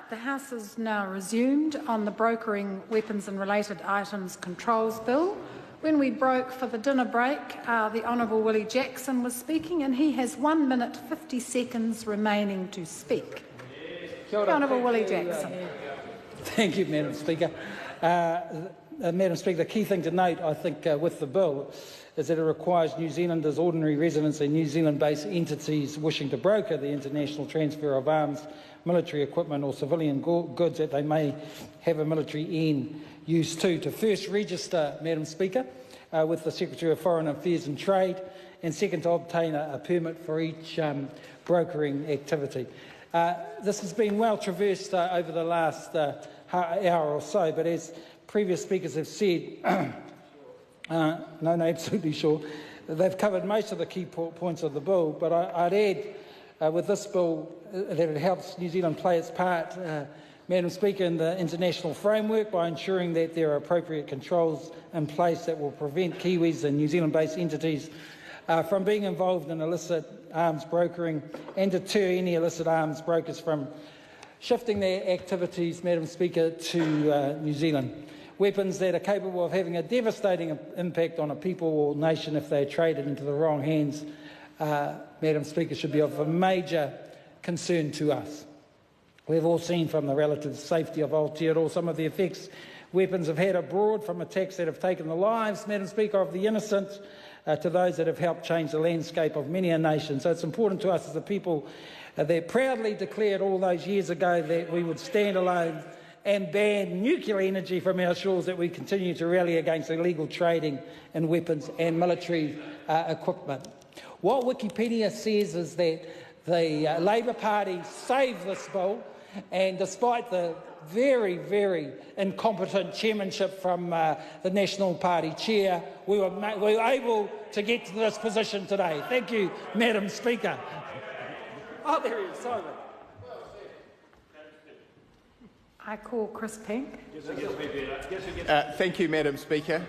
The House is now resumed on the Brokering Weapons and Related Items Controls Bill. When we broke for the dinner break, the Honourable Willie Jackson was speaking, and he has 1 minute 50 seconds remaining to speak. The Honourable Willie Jackson. Thank you, Madam Speaker. Madam Speaker, the key thing to note, I think, with the bill is that it requires New Zealanders, ordinary residents and New Zealand-based entities wishing to broker the international transfer of arms, military equipment or civilian goods that they may have a military end use to first register, Madam Speaker, with the Secretary of Foreign Affairs and Trade, and second to obtain a permit for each brokering activity. This has been well traversed over the last hour or so, but as previous speakers have said, absolutely sure, they've covered most of the key points of the bill, but I'd add with this bill that it helps New Zealand play its part, Madam Speaker, in the international framework by ensuring that there are appropriate controls in place that will prevent Kiwis and New Zealand-based entities from being involved in illicit arms brokering and deter any illicit arms brokers from shifting their activities, Madam Speaker, to New Zealand. Weapons that are capable of having a devastating impact on a people or nation if they are traded into the wrong hands, Madam Speaker, should be of a major concern to us. We've all seen from the relative safety of Aotearoa some of the effects weapons have had abroad, from attacks that have taken the lives, Madam Speaker, of the innocent to those that have helped change the landscape of many a nation. So it's important to us as a people that proudly declared all those years ago that we would stand alone and ban nuclear energy from our shores, that we continue to rally against illegal trading in weapons and military equipment. What Wikipedia says is that the Labour Party saved this bill, and despite the very, very incompetent chairmanship from the National Party chair, we were able to get to this position today. Thank you, Madam Speaker. Oh, there he is, sorry. I call Chris Pink. Thank you, Madam Speaker.